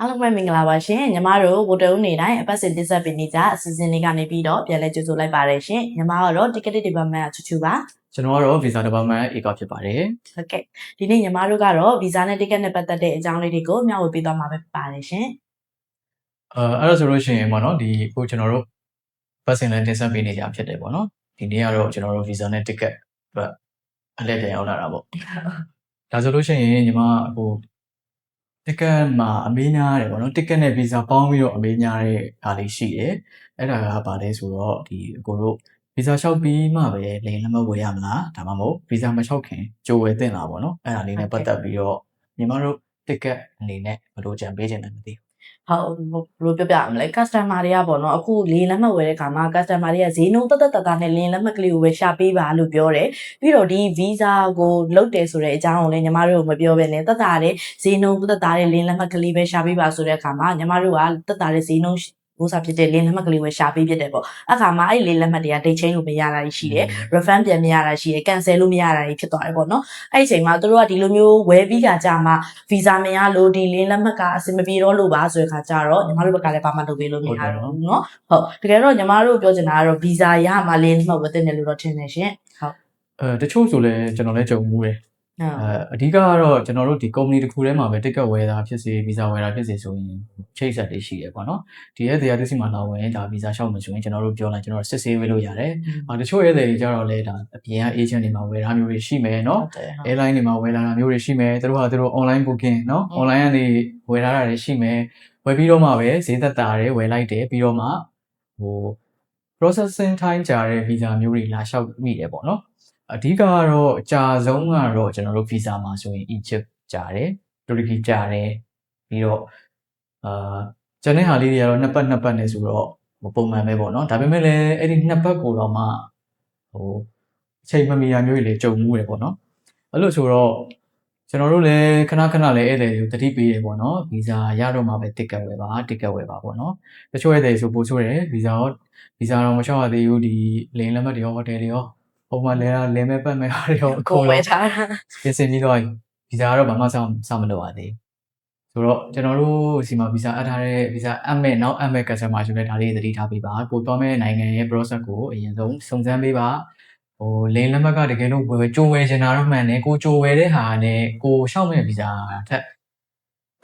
အားလုံးပဲမင်္ဂလာပါရှင်ညီမတို့ဗိုလ်တအုပ်နေတိုင်းအပတ်စဉ်တင်ဆက်ပေးနေကြအစီအစဉ်လေးကနေပြီးတော့ပြန်လဲကြိုဆိုလိုက်ပါတယ်ရှင်ညီမကတော့ ticket department ချူချူပါကျွန်တော်ကတော့ visa department ဧကဖြစ်ပါတယ်ဟုတ်ကဲ့ဒီနေ့ညီမတို့ကတော့ visa နဲ့ ticket နဲ့ပတ်သက်တဲ့အကြောင်းလေးတွေကိုမျှဝေပေးသွားမှာပဲဖြစ်ပါတယ်ရှင်အဲ့ဒါဆိုလို့ရှိရင်ပေါ့နော်ဒီအခုကျွန်တော်တို့ပတ်စဉ်လည်းတင်ဆက်ပေးနေကြဖြစ်တယ်ပေါ့နော်ဒီနေ့ကတော့ကျွန်တော်တို့ visa နဲ့ ticket အတွက်အလှည့်ပြန်ရောက်လာတာပေါ့ဒါဆိုလို့ရှိရင်ညီမအခု ticket မှာအမေးများတယ်ပေါ့နော် ticket နဲ့ visa ပေါင်းပြီးတော့အမေးများတဲ့အားလေးရှိတယ်အဲ့ဒါကဘာလဲဆိုတော့ဒီအကိုတို့ visa လျှောက်ပြီးမှပဲလေလက်မှတ်ဝယ်ရမလားဒါမှမဟုတ် visa မလျှောက်ခင်ကြိုဝယ်သင့်လားပေါ့နော်အဲ့ဒါလေးနဲ့ပတ်သက်ပြီးတော့ညီမတို့ ticket အနေနဲ့ဘယ်လိုကြံပေးခြင်းလဲမသိဟုတ်ဘယ်လိုပြောပြရမလဲ customer တွေကပေါ့နော်အခုလေလက်မှတ်ဝယ်တဲ့အခါမှာ customer တွေကဈေးနှုန်းတက်နဲ့လင်းလက်မှတ်ကလေးကိုပဲရှာပေးပါလို့ပြောတယ်ပြီးတော့ဒီ visa ကိုလုတ်တယ်ဆိုတဲ့အကြောင်းကိုလည်းညီမတို့မပြောဘဲနဲ့တက်တာတဲ့ဈေးနှုန်းတက်တာတဲ့လင်းလက်မှတ်ကလေးပဲရှာပေးပါဆိုတဲ့အခါမှာညီမတို့ကတက်တာတဲ့ဈေးနှုန်းဘိုးစားဖြစ်တဲ့လင်းလက်မှတ်ကလေးပဲရှာပေးဖြစ်တယ်ပေါ့အခါမှာအဲ့လင်းလက်မှတ်တွေက date change လို့မရတာရှိတယ် refund ပြန်မရတာရှိတယ် cancel လို့မရတာဖြစ်သွားတယ်ပေါ့နော်အဲ့ဒီအချိန်မှာတို့ကဒီလိုမျိုးဝယ်ပြီးကြမှာ visa မရလို့ဒီလင်းလက်မှတ်ကအဆင်မပြေတော့လို့ပါဆိုတဲ့ခါကျတော့ညီမတို့ဘက်ကလည်းဘာမှလုပ်ပေးလို့မရတော့ဘူးเนาะဟုတ်တကယ်တော့ညီမတို့ပြောချင်တာကတော့ visa ရမှလင်းလက်မှတ်ဝယ်တဲ့နယ်လို့တော့ထင်နေရှင်ဟုတ်တချို့ဆိုလဲကျွန်တော်လည်းကြုံမှုတယ်အဓိကကတော့ကျွန်တော်တို့ဒီ company တစ်ခုထဲမှာပဲ ticket ဝယ်တာဖြစ်စေ visa ဝယ်တာဖြစ်စေဆိုရင်ချိတ်ဆက်တွေရှိတယ်ပေါ့နော်ဒီရဲ့တရားသူစီမှာလာဝင်ဒါ visa ရှောက်မှဆိုရင်ကျွန်တော်တို့ပြောလိုက်ကျွန်တော်စစ်ဆေးဝေးလို့ရတယ်တချို့ရဲ့တွေကြတော့လဲဒါအပြင်က agent တွေမှာဝယ်တာမျိုးတွေရှိမယ်နော် airline တွေမှာဝယ်လာတာမျိုးတွေရှိမယ်သူတို့ online booking နော် online ကနေဝယ်လာတာတွေရှိမယ်ဝယ်ပြီးတော့မှပဲဈေးသက်သာတယ်ဝယ်လိုက်တယ်ပြီးတော့မှprocessing time ကြာတဲ့ visa မျိုးတွေလာလျှောက်မိတယ်ပေါ့နော်အဓိကကတော့အကြာဆုံးကတော့ကျွန်တော်တို့ visa မှာဆိုရင် Egypt ကြာတယ်တူရကီကြာတယ်ပြီးတော့ကျန်တဲ့ဟာလေးတွေကတော့နှစ်ပတ်နဲ့ဆိုတော့ပုံမှန်ပဲပေါ့နော်ဒါပေမဲ့လည်းအဲ့ဒီနှစ်ပတ်ကိုတော့မှအချိန်မမီတာမျိုးတွေလည်းကြုံမှုတယ်ပေါ့နော်အဲ့လိုဆိုတော့ကျွန်တော်တို့လည်းခဏလည်းဧည့်သည်တွေကိုတတိပေးတယ်ပေါ့နော် visa ရတော့မှပဲ ticket ဝယ်ပါပေါ့နော်တချို့ဧည့်သည်ဆိုပို့ဆိုတယ် visa တော့မလျှောက်ရသေးဘူးဒီလေလက်မှတ်တွေရောဟိုတယ်တွေရောပုံမှန်လဲမဲ့ပတ်မဲ့ဟာတွေရောအကုန်ဝယ်ထားတာပြင်ဆင်ပြီးတော့ဗီဇာကတော့ဘာမှစောင့်မလုပ်ရသေးဆိုတော့ကျွန်တော်တို့စီမှာဗီဇာအပ်ထားတဲ့ဗီဇာအပ်မဲ့နောက်အပ်မဲ့ customer ဆိုလည်းဒါလေးသတိထားပေးပါကိုသွားမဲ့နိုင်ငံရဲ့ process ကိုအရင်ဆုံးစုံစမ်းပေးပါလိန်လက်မှတ်ကတကယ်လို့ကြိုဝယ်ချင်တာတော့မှန်တယ်ကိုကြိုဝယ်တဲ့ဟာနဲ့ကိုရှောက်မဲ့ဗီဇာထက်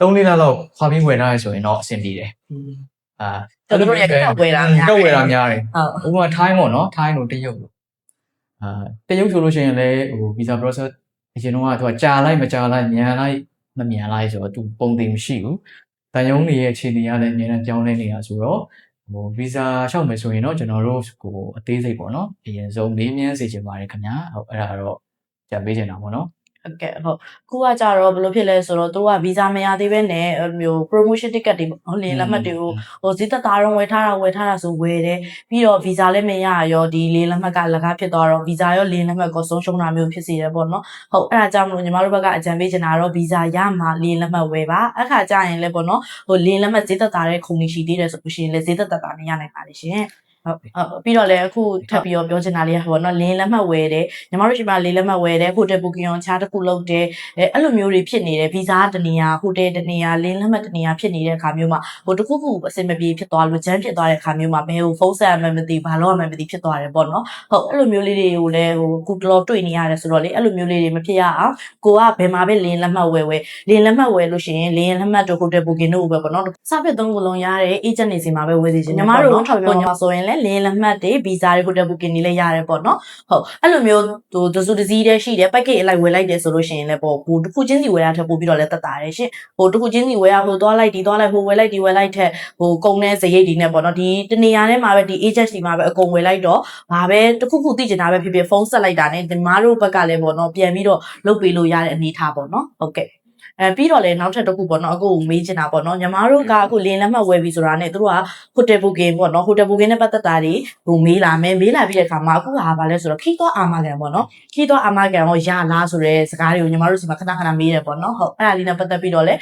3-4လလောက်ခွာပြီးဝယ်ထားရဆိုရင်တော့အဆင်ပြေတယ်ကျွန်တော်တို့ရဲ့ဝယ်တာများတယ်ဥပမာထိုင်းပေါ့နော်ထိုင်းတို့တရုတ်တို့တရုတ်ဆိုလို့ရှိရင်လည်းvisa process အရင်တော့သူကကြာလိုက်မကြာလိုက်မြန်လိုက်မမြန်လိုက်ဆိုတော့သူပုံသိမရှိဘူး။တန်ယုံတွေရဲ့အခြေအနေကလည်းအများနဲ့ပြောင်းလဲနေတာဆိုတော့visa လျှောက်မယ်ဆိုရင်တော့ကျွန်တော်တို့ကိုအသေးစိတ်ပေါ့နော်။အရင်ဆုံးမေးမြန်းစေချင်ပါတယ်ခင်ဗျာ။ဟုတ်အဲ့ဒါတော့ကြံပေးချင်တာပေါ့နော်။ဟုတ်ကဲ့ဟုတ်ခုကကြတော့ဘယ်လိုဖြစ်လဲဆိုတော့သူက visa မရသေးပဲနဲ့မျိုး promotion ticket တွေပေါ့လေလက်မှတ်တွေကိုဈေးသက်သာတော့ဝယ်ထားတာဆိုဝယ်တယ်ပြီးတော့ visa လည်းမရရောဒီလေလက်မှတ်ကလကားဖြစ်သွားတော့ visa ရောလေလက်မှတ်ကိုဆုံးရှုံးတာမျိုးဖြစ်စေတယ်ပေါ့နော်ဟုတ်အဲ့ဒါကြောင့်မလို့ညီမတို့ဘက်ကအကြံပေးချင်တာတော့ visa ရမှလေလက်မှတ်ဝယ်ပါအခါကျရင်လည်းပေါ့နော်လေလက်မှတ်ဈေးသက်သာတဲ့ခုံကြီးရှိသေးတယ်ဆိုလို့ရှိရင်လည်းဈေးသက်သာမရနိုင်ပါလေရှင်ဟုတ်ပြီးတော့လည်းအခုထပ်ပြီးတော့ပြောချင်တာလေးကပေါ့နော်လင်းလက်မှတ်ဝယ်တယ်ညီမတို့ရှိမှလင်းလက်မှတ်ဝယ်တယ်ဟိုတယ်ဘုကင်အောင်ချားတစ်ခုလုပ်တယ်အဲ့လိုမျိုးတွေဖြစ်နေတယ်ဗီဇာတနေရာဟိုတယ်တနေရာလင်းလက်မှတ်တနေရာဖြစ်နေတဲ့အခါမျိုးမှာဟိုတခုခုအဆင်မပြေဖြစ်သွားလို့ဂျမ်းဖြစ်သွားတဲ့အခါမျိုးမှာဘယ်ဟိုဖုန်းဆက်ရမှမသိဘာလို့မှမသိဖြစ်သွားတယ်ပေါ့နော်ဟုတ်အဲ့လိုမျိုးလေးတွေကိုလည်းဟိုကုတလောတွေ့နေရတယ်ဆိုတော့လေအဲ့လိုမျိုးလေးတွေမဖြစ်ရအောင်ကိုကဘယ်မှာပဲလင်းလက်မှတ်ဝယ်လင်းလက်မှတ်ဝယ်လို့ရှိရင်လင်းလက်မှတ်တို့ဟိုတယ်ဘုကင်တို့ပဲပေါ့နော်စပစ်သုံးခုလုံးရတဲ့ agent နေစီမှာပဲဝယ်စီချင်ညီမတို့ထောက်ပြောညာဆိုရင်လည်းလင်းလက်မှတ်တွေဗီဇာတွေဟိုတယ်ဘုကင်တွေလည်းရတယ်ပေါ့နော်ဟုတ်အဲ့လိုမျိုးဟိုတစုတစည်းတည်းရှိတယ် package အလိုက်ဝယ်လိုက်တယ်ဆိုလို့ရှိရင်လည်းပေါ့ဟိုတစ်ခုချင်းစီဝယ်ရထက်ပို့ပြီးတော့လည်းတက်တာတယ်ရှင်ဟိုတစ်ခုချင်းစီဝယ်ရဟိုသွားလိုက်ဒီသွားလိုက်ဟိုဝယ်လိုက်ဒီဝယ်လိုက်ထက်ဟိုကုန်တဲ့စရိတ်ဒီနဲ့ပေါ့နော်ဒီတနေရာထဲမှာပဲဒီ agent စီမှာပဲအကုန်ဝယ်လိုက်တော့ဘာပဲတစ်ခုခုသိချင်တာပဲဖြစ်ဖြစ်ဖုန်းဆက်လိုက်တာနဲ့ဒီမားတို့ဘက်ကလည်းပေါ့နော်ပြန်ပြီးတော့လုပ်ပေးလို့ရတဲ့အနေထားပေါ့နော်ဟုတ်ကဲ့ပြီးတော့လည်းနောက်ထပ်တစ်ခုပေါ့နော်အခုမေးချင်တာပေါ့နော်ညီမတို့ကအခုလင်းလက်မှတ်ဝယ်ပြီဆိုတာနဲ့တို့ကဟိုတယ်ဘုကင်ပေါ့နော်ဟိုတယ်ဘုကင်နဲ့ပတ်သက်တာတွေဟိုမေးလာပြီးတဲ့အခါမှာအခုဟာဘာလဲဆိုတော့ခီးသွားအာမခံပေါ့နော်ခီးသွားအာမခံရောရလားဆိုတဲ့စကားတွေကိုညီမတို့စီမှာခဏမေးတယ်ပေါ့နော်ဟုတ်အဲ့ဒါလေးနဲ့ပတ်သက်ပြီးတော့လည်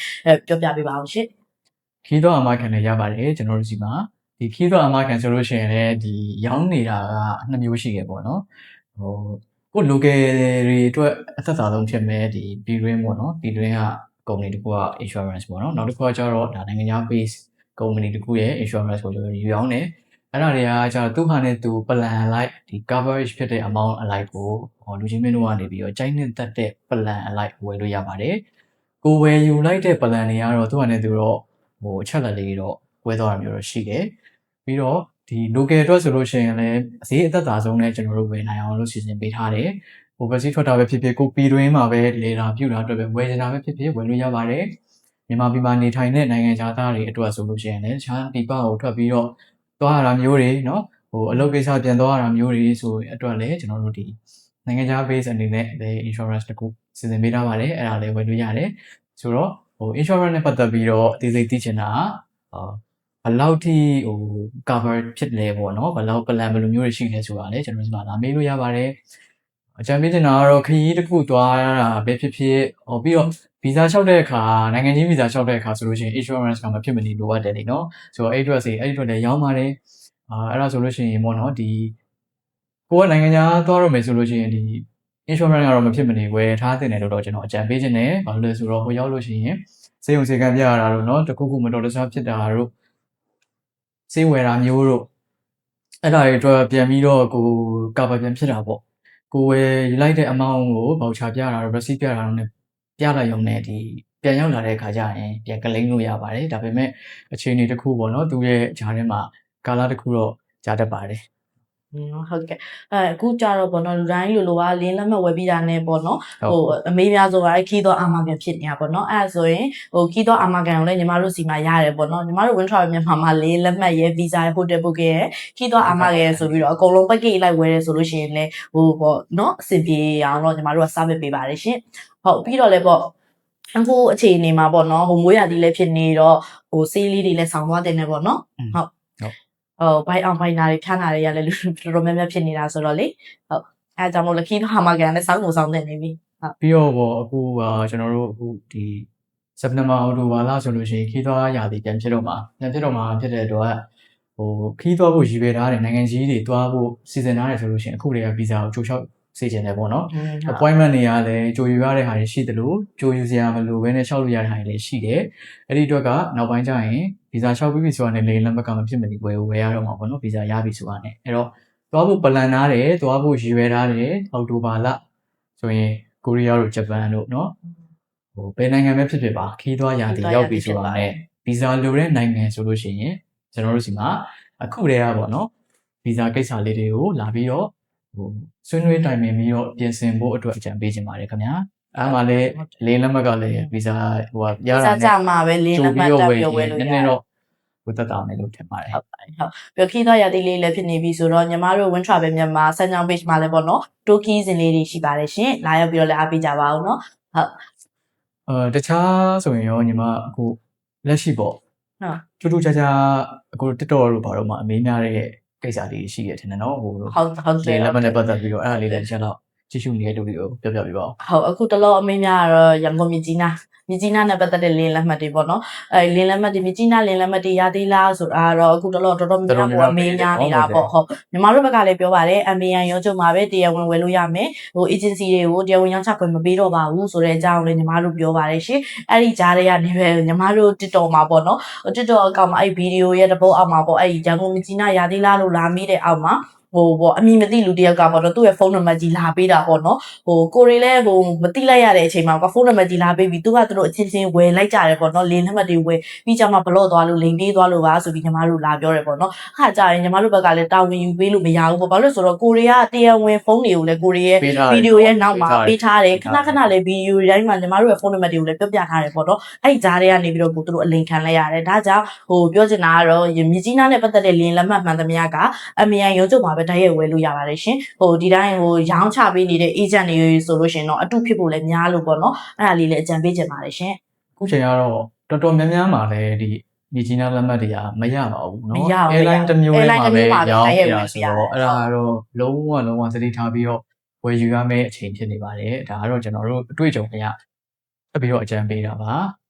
းပြောပြပေးပါအောင်ရှင်ခီးသွားအာမခံလည်းရပါတယ်ကျွန်တော်တို့စီမှာဒီခီးသွားအာမခံဆိုလို့ရှိရင်လည်းဒီရောင်းနေတာက2မျိုးရှိခဲ့ပေါ့နော်ကို local တွေအတွက်အသက်သာဆုံးဖြစ်မဲ့ဒီပြည်တွင်းပေါ့နော်ပြည်တွင်းက company တခုက insurance ပေါ့နော်နောက်တစ်ခုကကျတော့ဒါနိုင်ငံခြား base company တခုရဲ့ insurance ကိုကျွန်တော်ယူအောင်တယ်အဲ့ဒါတွေကကျတော့သူ့ဟာနဲ့သူ plan လိုက်ဒီ coverage ဖြစ်တဲ့ amount အလိုက်ကိုလူချင်းမင်းတို့ကနေပြီးတော့ကြိုက်နှစ်သက်တဲ့ plan အလိုက်ဝယ်လို့ရပါတယ်ကိုဝယ်ယူလိုက်တဲ့ plan တွေကတော့သူ့ဟာနဲ့သူတော့အချက်လက်လေးတော့ဝယ်သွားတာမျိုးတော့ရှိတယ်ပြီးတော့ဒီ local အတွက်ဆိုလို့ရှိရင်လည်းဈေးအသက်သာဆုံးနဲ့ကျွန်တော်တို့ဝယ်နိုင်အောင်လို့စီစဉ်ပေးထားတယ်ဟိုပဲစီထွက်တာပဲဖြစ်ဖြစ်ကိုပြည်တွင်းမှာပဲလေတာပြုတာအတွက်ပဲဝယ်နေတာပဲဖြစ်ဖြစ်ဝယ်လို့ရပါတယ်မြန်မာပြည်မှာနေထိုင်တဲ့နိုင်ငံသားတွေအတွက်ဆိုလို့ရှိရင်လည်းတခြားပြည်ပကိုထွက်ပြီးတော့သွားရတာမျိုးတွေเนาะအလုပ်ကိစ္စပြန်သွားရတာမျိုးတွေဆိုအတွက်လည်းကျွန်တော်တို့ဒီနိုင်ငံခြား base အနေနဲ့လည်း insurance တခုစီစဉ်ပေးထားပါတယ်အဲ့ဒါလည်းဝယ်လို့ရတယ်ဆိုတော့insurance နဲ့ပတ်သက်ပြီးတော့အသေးစိတ်သိချင်တာဘယ်လောက်ထိcover ဖြစ်လဲပေါ့နော်ဘယ်လောက် plan ဘယ်လိုမျိုးတွေရှိလဲဆိုတာလည်းကျွန်တော်ဒီမှာလာမေးလို့ရပါတယ်အကြံပေးချင်တာကတော့ခရီးတစ်ခုသွားရတာပဲဖြစ်ဖြစ်ပြီးတော့ visa လျှောက်တဲ့အခါနိုင်ငံချင်း visa လျှောက်တဲ့အခါဆိုလို့ရှိရင် insurance ကမဖြစ်မနေလိုအပ်တယ်လေနော်ဆိုတော့အဲ့အတွက်လည်းရောင်းပါတယ်အဲ့ဒါဆိုလို့ရှိရင်ပေါ့နော်ဒီကိုကနိုင်ငံခြားသွားရမယ်ဆိုလို့ရှိရင်ဒီ insurance ကတော့မဖြစ်မနေဝယ်ထားတင်တယ်လို့တော့ကျွန်တော်အကြံပေးချင်တယ်ဘာလို့လဲဆိုတော့ဟိုရောက်လို့ရှိရင်စေုံစေကံပြရတာလို့နော်တခုခုမတော်တဆဖြစ်တာတို့စေးဝယ်တာမျိုးတို့အဲ့ဒါတွေအတွက်ပြန်ပြီးတော့ကိုကာဗာပြန်ဖြစ်တာပေါ့ကိုဝယ်လိုက်တဲ့ amount ကို voucher ပြတာတို့ receipt ပြတာတို့ ਨੇ ပြလိုက်ရုံနဲ့ဒီပြန်ရောက်လာတဲ့အခါကျရင်ပြန် claim လို့ရပါတယ်ဒါပေမဲ့အခြေအနေတစ်ခုပေါ့နော်သူရဲ့ဂျာထဲမှာကာလတစ်ခုတော့ကြားတတ်ပါတယ်ဟုတ်ကဲ့အခုကြတော့ပေါ့နော်လူတိုင်းလိုလိုကလင်းလက်မှတ်ဝယ်ပြီးတာနဲ့ပေါ့နော်အမေးများဆိုခီးတော့အာမကန်ဖြစ်နေတာပေါ့နော်အဲ့ဒါဆိုရင်ခီးတော့အာမကန်ကိုလည်းညီမတို့စီမှာရတယ်ပေါ့နော်ညီမတို့ Win Travel မြန်မာမှာလင်းလက်မှတ်ရဲ့ visa ရဲ့ hotel book ရဲ့ခီးတော့အာမကန်ဆိုပြီးတော့အကုန်လုံး package လိုက်ဝယ်ရဲဆိုလို့ရှိရင်လည်းပေါ့နော်အဆင်ပြေအောင်တော့ညီမတို့က service ပေးပါတယ်ရှင်ဟုတ်ပြီးတော့လည်းပေါ့အခုအခြေအနေမှာပေါ့နော်မွေးရသည်လည်းဖြစ်နေတော့ဆေးလေးတွေလည်းဆောင်သွားတယ်နဲ့ပေါ့နော်ဟုတ်ဘိုင်အောင်ဘိုင်နာတွေဖြားနာတွေရလဲလူတော်တော်များများဖြစ်နေတာဆိုတော့လေဟုတ်အဲကြောင့်မို့လခီးတော့ဟာမကန်နဲ့စောင်းကိုစောင်းနေပြီဟုတ်ပြီးတော့ပေါ့အခုကျွန်တော်တို့အခုဒီစက်တင်ဘာအောက်တိုဘာလဆိုလို့ရှိရင်ခီးသွားရာသီပြန်ဖြစ်တော့မှာဖြစ်တဲ့အတွက်ခီးသွားဖို့ရည်ရွယ်ထားတဲ့နိုင်ငံကြီးတွေသွားဖို့စီစဉ်ထားတယ်ဆိုလို့ရှိရင်အခုတွေကဗီဇာကိုချိုးချောက်စေချင်တယ်ပေါ့နော် appointment တွေကလည်းကြိုယူရတဲ့ဟာတွေရှိတယ်လို့ကြိုယူစရာမလိုဘဲနဲ့လျှောက်လို့ရတဲ့ဟာတွေလည်းရှိတယ်အဲ့ဒီအတွက်ကနောက်ပိုင်းကျရင်ဗီဇာလျှောက်ပြီးပြီဆိုတာနဲ့လေလမ်းဘက်ကမဖြစ်မနေဝယ်ရတော့မှာပေါ့နော်ဗီဇာရပြီဆိုတာနဲ့အဲ့တော့သွားဖို့ plan ထားတယ်သွားဖို့ရည်ရွယ်ထားတယ်အောက်တိုဘာလဆိုရင်ကိုရီးယားတို့ဂျပန်တို့နော်ဘယ်နိုင်ငံပဲဖြစ်ဖြစ်ပါခီးသွားရာသီရောက်ပြီဆိုတာနဲ့ဗီဇာလိုတဲ့နိုင်ငံဆိုလို့ရှိရင်ကျွန်တော်တို့စီမှာအခုတည်းကပေါ့နော်ဗီဇာကိစ္စလေးတွေကိုလာပြီးတော့ဆွေးနွေးတိုင်ပင်ပြီးတော့ပြင်ဆင်ဖို့အတွက်အကြံပေးချင်ပါတယ်ခင်ဗျာအဲ့မှာလည်းလေးလက်မှတ်ကလည်းဗီဇာရတာနဲ့ကြာမှာပဲလေးလက်မှတ်တက်ပြီးဝယ်လို့ရတယ်နည်းနည်းတော့ဝတ်သက်တာမယ်လို့ထင်ပါတယ်ဟုတ်ပြီးခီးသွားရသည်လေးလည်းဖြစ်နေပြီဆိုတော့ညီမတို့ Win Travel မြန်မာစံကြောင်း page မှာလည်းပေါ့နော်တိုကီးစင်လေးတွေရှိပါတယ်ရှင်လာရောက်ပြီးတော့လည်းအားပေးကြပါဦးနော်ဟုတ်တခြားဆိုရင်ရောညီမအခုလက်ရှိပေါ့ထူးထူးခြားခြားအခု TikTok တို့ဘာလို့မှအမေးများတဲ့ကိစ္စလေးရှိရထင်တယ်နော်ဟုတ်တယ်လက်မှတ်နဲ့ပတ်သက်ပြီးတော့အဲ့ဒါလေးလည်းကျွန်တော်ကြည့်ရှုနေတဲ့လူတွေကိုပြောပြပေးပါဦးဟုတ်အခုတလောအမေးများကတော့ရန်ကုန်မြကြီးနားနဲ့ပတ်သက်တဲ့လင်းလက်မှတ်တွေပေါ့နော်လင်းလက်မှတ်တွေမြကြီးနားလင်းလက်မှတ်တွေရသေးလားဆိုတာတော့အခုတလောတော်တော်များများအမေးများနေတာပေါ့ဟုတ်ညီမတို့ဘက်ကလည်းပြောပါတယ် MBN ရောချုပ်မှာပဲတရားဝင်ဝယ်လို့ရမယ်agency တွေကိုတရားဝင်ရောင်းချခွင့်မပေးတော့ပါဘူးဆိုတဲ့အကြောင်းလည်းညီမတို့ပြောပါတယ်ရှင်အဲ့ဒီကြားထဲကနေပဲညီမတို့ TikTok မှာပေါ့နော် TikTok အကောင့်မှာအဲ့ဗီဒီယိုရဲ့တပုတ်အောက်မှာပေါ့အဲ့ရန်ကုန်မြကြီးနားရသေးလားလို့လာမေးတဲ့အောက်မှာပေါ့အမည်မသိလူတယောက်ကပေါ့နော်သူ့ရဲ့ဖုန်းနံပါတ်ကြီးလာပေးတာပေါ့နော်ကိုရီလည်းမသိလိုက်ရတဲ့အချိန်မှာဖုန်းနံပါတ်ကြီးလာပေးပြီးသူကသူတို့အချင်းချင်းဝယ်လိုက်ကြတယ်ပေါ့နော်လင်းနံပါတ်တွေဝယ်ပြီးကြမှာဘလော့သွားလို့လိန်ပြေးသွားလို့ပါဆိုပြီးညီမတို့လာပြောတယ်ပေါ့နော်အခါကျရင်ညီမတို့ဘက်ကလည်းတာဝန်ယူပေးလို့မရဘူးပေါ့ဘာလို့ဆိုတော့ကိုရီးယားတရားဝင်ဖုန်းတွေကိုလည်းကိုရီးယားဗီဒီယိုရဲ့နောက်မှာပေးထားတယ်ခဏလည်းဗီဒီယိုတိုင်းမှာညီမတို့ရဲ့ဖုန်းနံပါတ်တွေကိုလည်းပြထားတယ်ပေါ့နော်အဲ့ဒီကြားထဲကနေပြီးတော့ကိုတို့အလိန်ခံလိုက်ရတယ်ဒါကြောင့်ပြောချင်တာကတော့မြကြီးနားနဲ့ပတ်သက်တဲ့လင်းလက်မှတ်မှန်သမျှက MBN ရုံးချုပ်မှာပဲတိုက်ရိုက်ဝယ်လို့ရပါတယ်ရှင်ဒီတိုင်းရောင်းချပေးနေတဲ့ agent တွေဆိုလို့ရှင်တော့အတုဖြစ်ဖို့လည်းများလို့ပေါ့နော်အဲ့ဒါလေးလည်းအကြံပေးချင်ပါတယ်ရှင်အခုချိန်ကတော့တော်တော်များများမှာလည်းဒီမြကြီးနားလက်မှတ်တွေကမရပါဘူးเนาะ airline တစ်မျိုးလေးမှာပဲရောင်းနေတာဆိုတော့အဲ့ဒါကတော့လုံးဝသတိထားပြီးတော့ဝယ်ယူရမယ့်အချိန်ဖြစ်နေပါတယ်ဒါကတော့ကျွန်တော်တို့အတွေ့အကြုံအရတက်ပြီးတော့အကြံပေးတာပ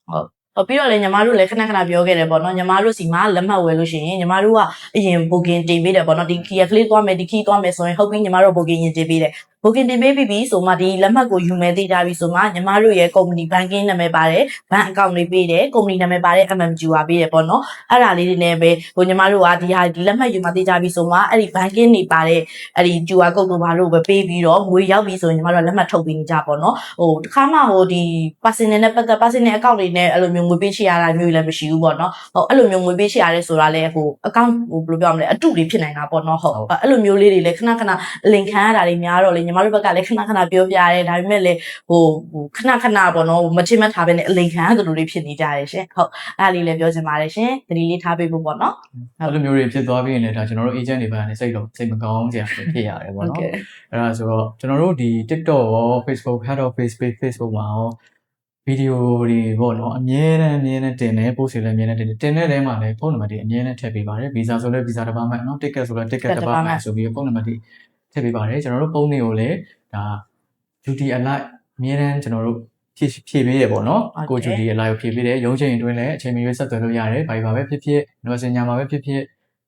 ါဟုတ်ပြီးတော့လည်းညီမတို့လည်းခဏပြောခဲ့တယ်ပေါ့နော်ညီမတို့စီမှာလက်မှတ်ဝယ်လို့ရှိရင်ညီမတို့ကအရင် booking တင်ပေးတယ်ပေါ့နော်ဒီ key ကလေးသွားမယ်ဒီ key သွားမယ်ဆိုရင်ဟုတ်ပြီညီမတို့ booking ရင်တင်ပေးတယ် booking တင်ပေးပြီးဆိုမှဒီလက်မှတ်ကိုယူမယ်သိကြပြီဆိုမှညီမတို့ရဲ့ company banking နာမည်ပါတယ် bank account တွေပေးတယ် company နာမည်ပါတယ် MMQ ပါပေးတယ်ပေါ့နော်အဲ့ဒါလေးတွေနဲ့ပဲဟိုညီမတို့ကဒီလက်မှတ်ယူမှသိကြပြီဆိုမှအဲ့ဒီ banking တွေပါတယ်အဲ့ဒီ QR code တို့ဘာလို့ပဲပေးပြီးတော့ငွေရောက်ပြီဆိုရင်ညီမတို့လက်မှတ်ထုတ်ပေးနေကြပေါ့နော်ဟိုတစ်ခါမှဟိုဒီ personal နဲ့ပတ်သက် personal account တွေနဲ့အဲ့လိုမျိုးငွေပေးချရတာမျိုးလည်းမရှိဘူးပေါ့နော်ဟိုအဲ့လိုမျိုးငွေပေးချရတယ်ဆိုတာလည်းဟို account ဟိုဘယ်လိုပြောမလဲအတုတွေဖြစ်နေတာပေါ့နော်ဟုတ်အဲ့လိုမျိုးလေးတွေလည်းခဏခဏလင်ခံရတာတွေများတော့လေညီမတို့ဘက်ကလည်းခဏခဏပြောပြရတယ်ဒါပေမဲ့လည်းဟိုခဏခဏပေါ့နော်မချင်မထားပဲနဲ့အလင်ခံရသလိုတွေဖြစ်နေကြတယ်ရှင်ဟုတ်အဲ့ဒါလေးလည်းပြောချင်ပါတယ်ရှင်သတိလေးထားပေးဖို့ပေါ့နော် အဲ့လိုမျိုးတွေဖြစ်သွားပြီးရင်လည်းဒါကျွန်တော်တို့ agent တွေဘက်ကနေစိတ်မကောင်းစရာဖြစ်ရတယ်ပေါ့နော်အဲ့ဒါဆိုတော့ကျွန်တော်တို့ဒီ TikTok ရော Facebook head of Facebook မှာရောဗီဒီယိုတွေပေါ့နော်အမြဲတမ်းတင်တယ် post တွေလည်းအမြဲတမ်းတင်တဲ့ထဲမှာလည်းဖုန်းနံပါတ်တွေအမြဲတမ်းထည့်ပေးပါတယ် visa ဆိုလည်း visa department နော် ticket ဆိုလည်း ticket department ဆိုပြီးဖုန်းနံပါတ်တွေထည့်ပေးပါတယ်ကျွန်တော်တို့ဖုန်းတွေကိုလည်းဒါ duty alert အမြဲတမ်းကျွန်တော်တို့ဖြည့်ပေးရပေါ့နော်ကို duty alert ကိုဖြည့်ပေးတယ်ရုံးချိန်အတွင်းလည်းအချိန်မရွေးဆက်သွယ်လို့ရတယ်ဘာပဲဖြစ်ဖြစ် messenger မှာပဲဖြစ်ဖြစ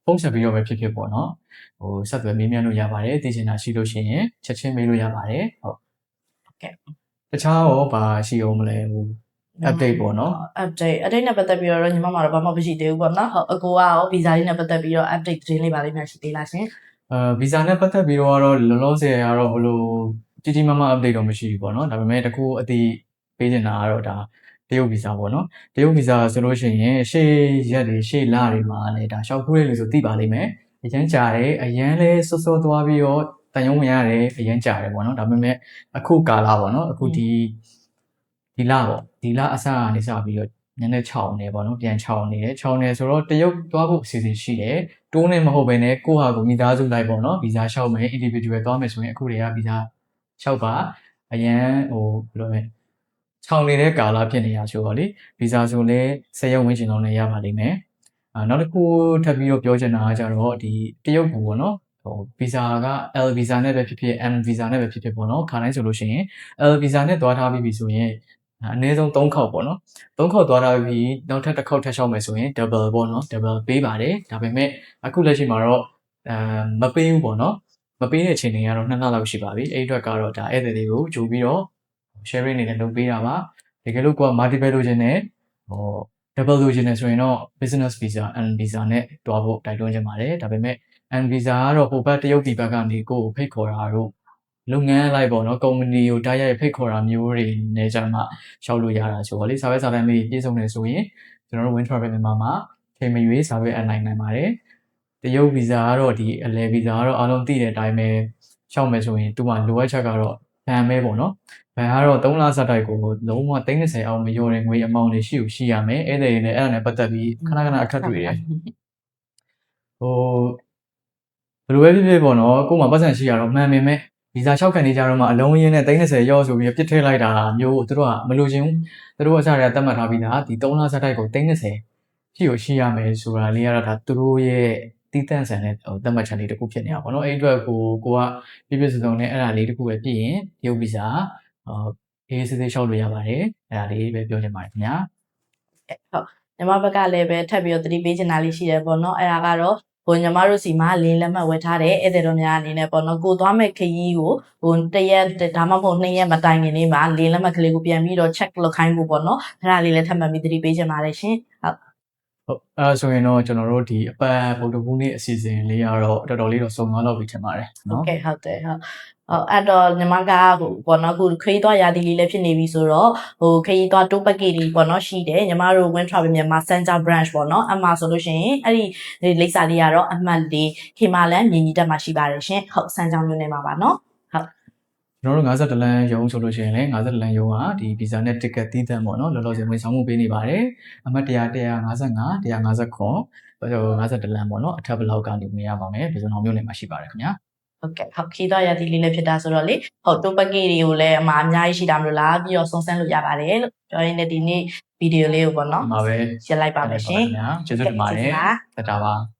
်ဖုန်းဆက်ပြီးတော့ပဲဖြစ်ဖြစ်ပေါ့နော်ဟိုဆက်သွယ်မေးမြန်းလို့ရပါတယ်သိချင်တာရှိလို့ရှိရင်ချက်ချင်းမေးလို့ရပါတယ်ဟုတ်ကဲ့တခြားရောဘာရှိအောင်မလဲဟို update ပေါ့နော် update နဲ့ပတ်သက်ပြီးတော့ညီမမှာတော့ဘာမှမရှိသေးဘူးပေါ့နော်ဟုတ်အကိုကရော visa လေးနဲ့ပတ်သက်ပြီးတော့ update သတင်းလေးပါလိမ့်မယ်ရှိသေးလားရှင်visa နဲ့ပတ်သက်ပြီးတော့လောလောဆယ်ကတော့ဘလို့ကြီးမားမား update တော့မရှိဘူးပေါ့နော်ဒါပေမဲ့တကူအတိပေးနေတာကတော့ဒါတရုတ် visa ပေါ့နော်တရုတ် visa ဆိုလို့ရှိရင်ရှေ့ရက်တွေရှေ့လတွေမှာလည်းဒါရှောက်ခိုးရလို့ဆိုသိပါလိမ့်မယ်အရန်ကြာတယ်အရန်လဲစောသွားပြီးတော့တန်ရုံးဝင်ရတယ်အရန်ကြာတယ်ပေါ့နော်ဒါပေမဲ့အခုကာလပေါ့နော်အခုဒီလပေါ့ဒီလအစကနေစပြီးတော့နည်းနည်းခြောက်နေပေါ့နော်ပြန်ခြောက်နေတယ်ခြောက်နေဆိုတော့တရုတ်သွားဖို့အစီအစဉ်ရှိတယ်တိုးနေမဟုတ်ဘဲနဲ့ကိုယ့်ဟာကိုမိသားစုလိုက်ပေါ့နော် visa လျှောက်မယ် individual သွားမယ်ဆိုရင်အခုတွေက visa လျှောက်ပါအရန်ဟိုဘယ်လိုလဲခြောက်နေတဲ့ကာလဖြစ်နေရဆိုတော့လေ visa ဆိုလဲ10ရက်ဝန်းကျင်လောက်နဲ့ရပါလိမ့်မယ်နောက်တစ်ခုထပ်ပြီးတော့ပြောချင်တာကကြတော့ဒီတရုတ်ကူပေါ့နော်ဟို visa က L visa နဲ့ပဲဖြစ်ဖြစ် M visa နဲ့ပဲဖြစ်ဖြစ်ပေါ့နော်ခါတိုင်းဆိုလို့ရှိရင် L visa နဲ့သွားထားပြီးပြီဆိုရင်အနည်းဆုံး3ခေါက်ပေါ့နော်3ခေါက်သွားထားပြီးနောက်ထပ်တစ်ခေါက်ထပ်လျှောက်မယ်ဆိုရင် double ပေါ့နော် double ပေးပါတယ်ဒါပေမဲ့အခုလက်ရှိမှာတော့မပေးဘူးပေါ့နော်မပေးတဲ့အချိန်တွေကတော့2လလောက်ရှိပါပြီအဲ့အတွက်ကတော့ဒါဧည့်သည်တွေကိုကြိုပြီးတော့ sharing နေနဲ့လုပ်ပေးတာပါတကယ်လို့ကိုက multiple လိုချင်တယ်ဟို double လိုချင်တယ်ဆိုရင်တော့ business visa and visa နဲ့တွားဖို့တိုက်တွန်းချင်ပါတယ်ဒါပေမဲ့ and visa ကတော့ဟိုဘက်တရုတ်ပြည်ဘက်ကနေကိုဖိတ်ခေါ်တာတို့လုပ်ငန်းလိုက်ပေါ့နော်ကုမ္ပဏီကိုတိုက်ရိုက်ဖိတ်ခေါ်တာမျိုးတွေနဲ့ကြမှာရှောက်လို့ရတာဆိုတော့လေစာပဲစာတမ်းလေးပြည့်စုံနေဆိုရင်ကျွန်တော်တို့ Win Travel မြန်မာမှာချိန်မရွေးစာပဲအနိုင်နိုင်ပါတယ်တရုတ် visa ကတော့ဒီအလဲ visa ကတော့အားလုံးသိတဲ့အတိုင်းပဲရှောက်မယ်ဆိုရင်သူ့မှာလိုအပ်ချက်ကတော့ဗန်ပဲပေါ့နော်ဗန်ကတော့3လစတိုက်ကိုလုံးဝ30အောင်မလျော်တဲ့ငွေအမောင်တွေရှိရမယ်အဲ့ဒါတွေလည်းအဲ့ဒါနဲ့ပတ်သက်ပြီးခဏအခက်တွေ့တယ်ဟိုဘယ်လိုပဲဖြစ်ဖြစ်ပေါ့နော်ကို့မှာပတ်စံရှိရတော့မှန်ပေမဲ့ visa လျှောက်ခံနေကြတော့မှအလုံးရင်းနဲ့30ရော့ဆိုပြီးပြစ်ထည့်လိုက်တာမျိုးသူတို့ကမလိုချင်ဘူးသူတို့အစတည်းကတတ်မှတ်ထားပြီးသားဒီ3လစတိုက်ကို30ရှိရမယ်ဆိုတာလေးကတော့ဒါသူတို့ရဲ့တီးတန့်ဆန်တဲ့တတ်မှတ်ချက်လေးတစ်ခုဖြစ်နေတာပေါ့နော်အဲ့အတွက်ကိုကပြည့်စုံနဲ့အဲ့ဒါလေးတစ်ခုပဲပြည့်ရင်ရုပ် visa အေးစစ်စစ်လျှောက်လို့ရပါတယ်အဲ့ဒါလေးပဲပြောချင်ပါတယ်ခင်ဗျာဟုတ်ညီမဘက်ကလည်းပဲထပ်ပြီးတော့သတိပေးချင်တာလေးရှိတယ်ပေါ့နော်အဲ့ဒါကတော့ဟိုညီမတို့စီမှာလင်းလက်မှတ်ဝယ်ထားတဲ့ဧည့်သည်တော်များအနေနဲ့ပေါ့နော်ကိုသွားမဲ့ခရီးကိုဟို1ရက်ဒါမှမဟုတ်2ရက်မတိုင်ခင်လေးမှာလင်းလက်မှတ်ကလေးကိုပြန်ပြီးတော့ check လုပ်ခိုင်းဖို့ပေါ့နော်အဲ့ဒါလေးလည်းထပ်မှတ်ပြီးသတိပေးချင်ပါတယ်ရှင်ဟုတ်အဲ့ဆိုရင်တော့ကျွန်တော်တို့ဒီအပတ်ဗုဒ္ဓဘုနေ့အစီအစဉ်လေးကတော့တော်တော်လေးတော့စုံသွားတော့ပြီထင်ပါတယ်နော်ဟုတ်တယ်ဟုတ်အဲ့တော့ညီမကဟိုပေါ့နော်ခုခရီးသွားရာသီလေးလည်းဖြစ်နေပြီဆိုတော့ဟိုခရီးသွားတိုးပက်ကေးလေးပေါ့နော်ရှိတယ်ညီမတို့ Win Travel မြန်မာ Center Branch ပေါ့နော်အမှဆိုလို့ရှိရင်အဲ့ဒီလိပ်စာလေးကတော့အမှတ်၄ခေမာလန်မြင်းကြီးတက်မှာရှိပါတယ်ရှင်ဟုတ်စမ်းကြောင်းမျိုးနေမှာပါနော်ဟုတ်ကျွန်တော်တို့52လမ်းရုံးဆိုလို့ရှိရင်လည်း52လမ်းရုံးကဒီ visa နဲ့ ticket တီးသန့်ပေါ့နော်လောလောဆယ်ဝန်ဆောင်မှုပေးနေပါတယ်အမှတ်100 155 15952လမ်းပေါ့နော်အထက်ဘလောက်ကနေမြင်ရပါမယ်ပြည်စုံအောင်မြို့နယ်မှာရှိပါတယ်ခင်ဗျာဟုတ်ကဲ့ဟုတ်ခီးသွားရသည်လေးလည်းဖြစ်တာဆိုတော့လေဟုတ်တိုးပက်ကေးတွေကိုလည်းအမှာအများကြီးရှိတာမလို့လားပြီးတော့စုံစမ်းလို့ရပါတယ်လို့ပြောရင်းနဲ့ဒီနေ့ဗီဒီယိုလေးကိုပေါ့နော်မှာပဲရှင်းလိုက်ပါမယ်ရှင်ကျေးဇူးတင်ပါတယ်တတားပါ